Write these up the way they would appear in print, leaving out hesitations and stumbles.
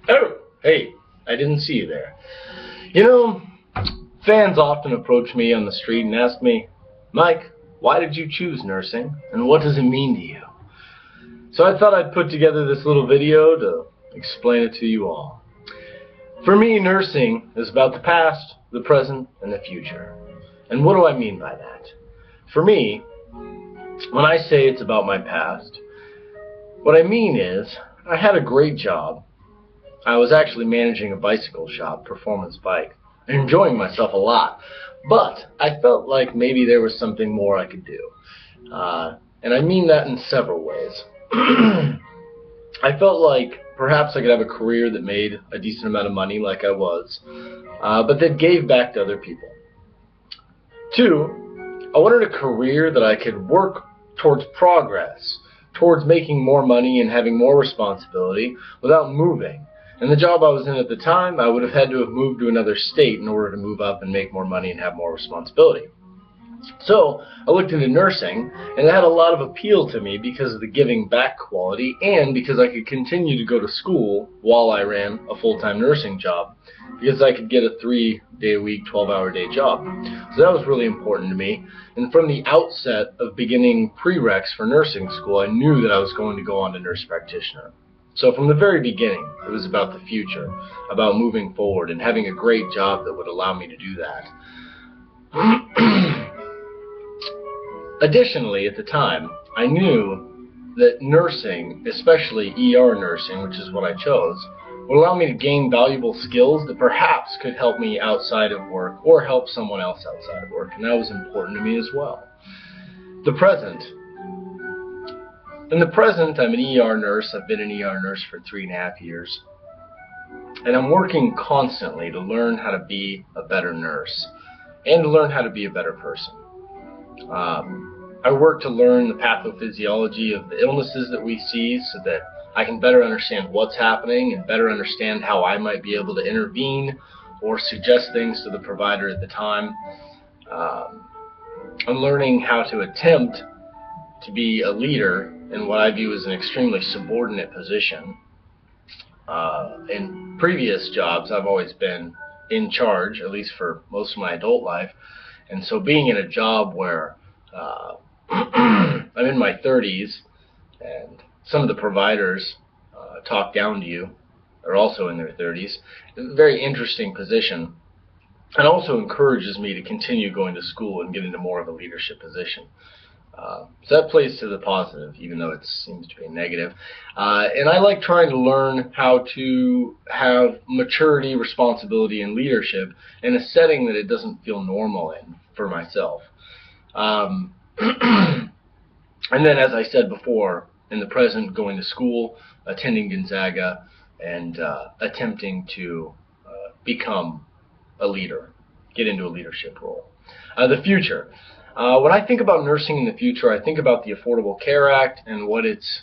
Oh, hey, I didn't see you there. You know, fans often approach me on the street and ask me, Mike, why did you choose nursing, and what does it mean to you? So I thought I'd put together this little video to explain it to you all. For me, nursing is about the past, the present, and the future. And what do I mean by that? For me, when I say it's about my past, what I mean is I had a great job. I was actually managing a bicycle shop, Performance Bike, and enjoying myself a lot. But I felt like maybe there was something more I could do. And I mean that in several ways. I felt like perhaps I could have a career that made a decent amount of money like I was, but that gave back to other people. 2, I wanted a career that I could work towards progress, towards making more money and having more responsibility without moving. And the job I was in at the time, I would have had to have moved to another state in order to move up and make more money and have more responsibility. So I looked into nursing, and it had a lot of appeal to me because of the giving back quality and because I could continue to go to school while I ran a full-time nursing job, because I could get a 3-day-a-week, 12-hour-day job. So that was really important to me. And from the outset of beginning prereqs for nursing school, I knew that I was going to go on to nurse practitioner. So from the very beginning, it was about the future, about moving forward and having a great job that would allow me to do that. Additionally, at the time, I knew that nursing, especially ER nursing, which is what I chose, would allow me to gain valuable skills that perhaps could help me outside of work or help someone else outside of work, and that was important to me as well. The present. In the present, I'm an ER nurse. I've been an ER nurse for 3.5 years. And I'm working constantly to learn how to be a better nurse and to learn how to be a better person. I work to learn the pathophysiology of the illnesses that we see so that I can better understand what's happening and better understand how I might be able to intervene or suggest things to the provider at the time. I'm learning how to attempt to be a leader in what I view as an extremely subordinate position. In previous jobs, I've always been in charge, at least for most of my adult life. And so being in a job where I'm in my 30s and some of the providers talk down to you, are also in their 30s, it's a very interesting position. It also encourages me to continue going to school and get into more of a leadership position. So that plays to the positive, even though it seems to be negative. And I like trying to learn how to have maturity, responsibility, and leadership in a setting that it doesn't feel normal in for myself. And then, as I said before, in the present, going to school, attending Gonzaga, and attempting to become a leader, get into a leadership role. The future. When I think about nursing in the future, I think about the Affordable Care Act and what it's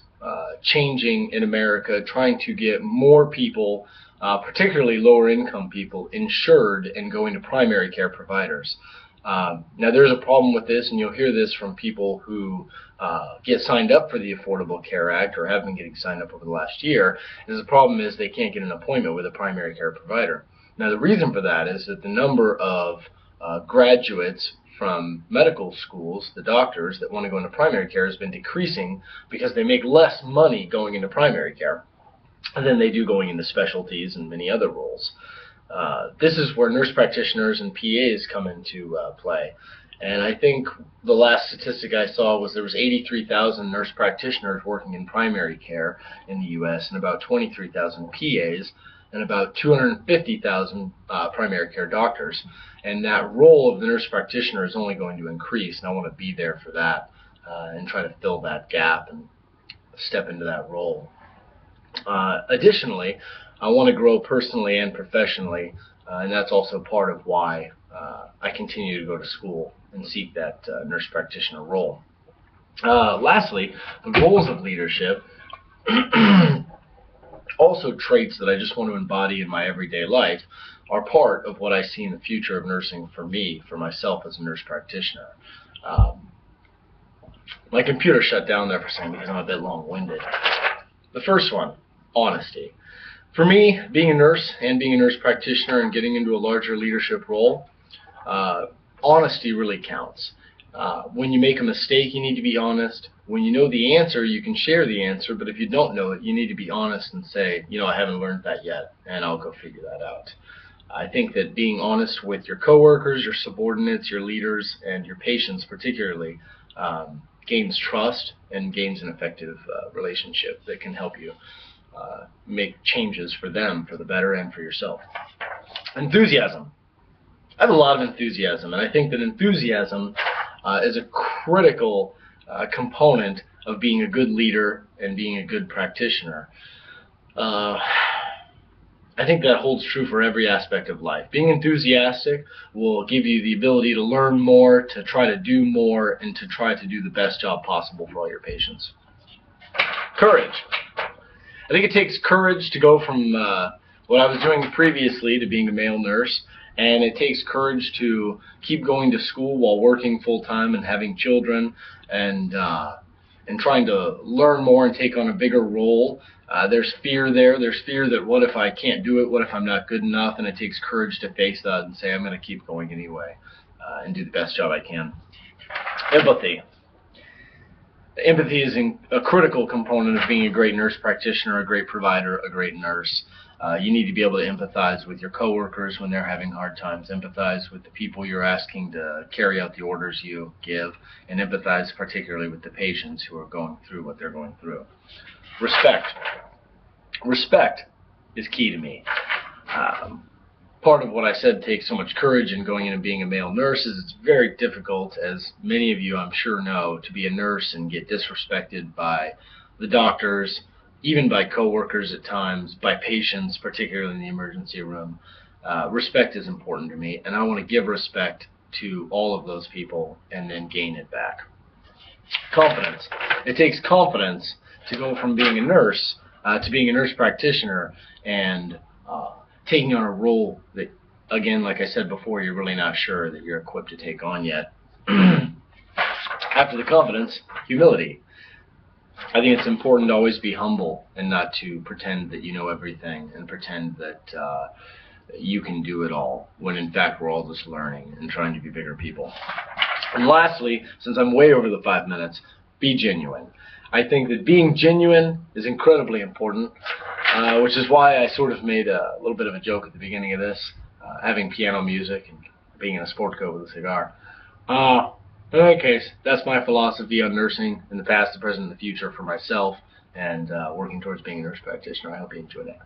changing in America, trying to get more people, particularly lower income people, insured and going to primary care providers. Now there's a problem with this, and you'll hear this from people who get signed up for the Affordable Care Act or have been getting signed up over the last year. The problem is they can't get an appointment with a primary care provider. Now the reason for that is that the number of graduates from medical schools, the doctors that want to go into primary care, has been decreasing because they make less money going into primary care than they do going into specialties and many other roles. This is where nurse practitioners and PAs come into play. And I think the last statistic I saw was there was 83,000 nurse practitioners working in primary care in the U.S. and about 23,000 PAs and about 250,000 primary care doctors. And that role of the nurse practitioner is only going to increase, and I want to be there for that and try to fill that gap and step into that role. Additionally, I want to grow personally and professionally, and that's also part of why I continue to go to school and seek that nurse practitioner role. Lastly, the roles of leadership, also traits that I just want to embody in my everyday life, are part of what I see in the future of nursing for me, for myself as a nurse practitioner. My computer shut down there for a second because I'm a bit long-winded. The first one, honesty. For me, being a nurse and being a nurse practitioner and getting into a larger leadership role, honesty really counts. When you make a mistake, you need to be honest. When you know the answer, you can share the answer, but if you don't know it, you need to be honest and say, you know, I haven't learned that yet, and I'll go figure that out. I think that being honest with your coworkers, your subordinates, your leaders, and your patients particularly gains trust and gains an effective relationship that can help you make changes for them for the better and for yourself. Enthusiasm. I have a lot of enthusiasm, and I think that enthusiasm is a critical component of being a good leader and being a good practitioner. I think that holds true for every aspect of life. Being enthusiastic will give you the ability to learn more, to try to do more, and to try to do the best job possible for all your patients. Courage. I think it takes courage to go from what I was doing previously to being a male nurse, and it takes courage to keep going to school while working full-time and having children and trying to learn more and take on a bigger role. There's fear there. There's fear that what if I can't do it? What if I'm not good enough? And it takes courage to face that and say, I'm going to keep going anyway and do the best job I can. Empathy. Empathy is a critical component of being a great nurse practitioner, a great provider, a great nurse. You need to be able to empathize with your coworkers when they're having hard times, empathize with the people you're asking to carry out the orders you give, and empathize particularly with the patients who are going through what they're going through. Respect. Respect is key to me. Part of what I said takes so much courage in going in and being a male nurse is it's very difficult, as many of you I'm sure know, to be a nurse and get disrespected by the doctors, even by coworkers at times, by patients, particularly in the emergency room. Respect is important to me, and I want to give respect to all of those people and then gain it back. Confidence. It takes confidence to go from being a nurse to being a nurse practitioner and taking on a role that, again, like I said before, you're really not sure that you're equipped to take on yet. After the confidence, humility. I think it's important to always be humble and not to pretend that you know everything and pretend that you can do it all, when in fact we're all just learning and trying to be bigger people. And lastly, since I'm way over the 5 minutes, be genuine. I think that being genuine is incredibly important, which is why I sort of made a little bit of a joke at the beginning of this, having piano music and being in a sport coat with a cigar. In any case, that's my philosophy on nursing in the past, the present, and the future for myself, and working towards being a nurse practitioner. I hope you enjoy that.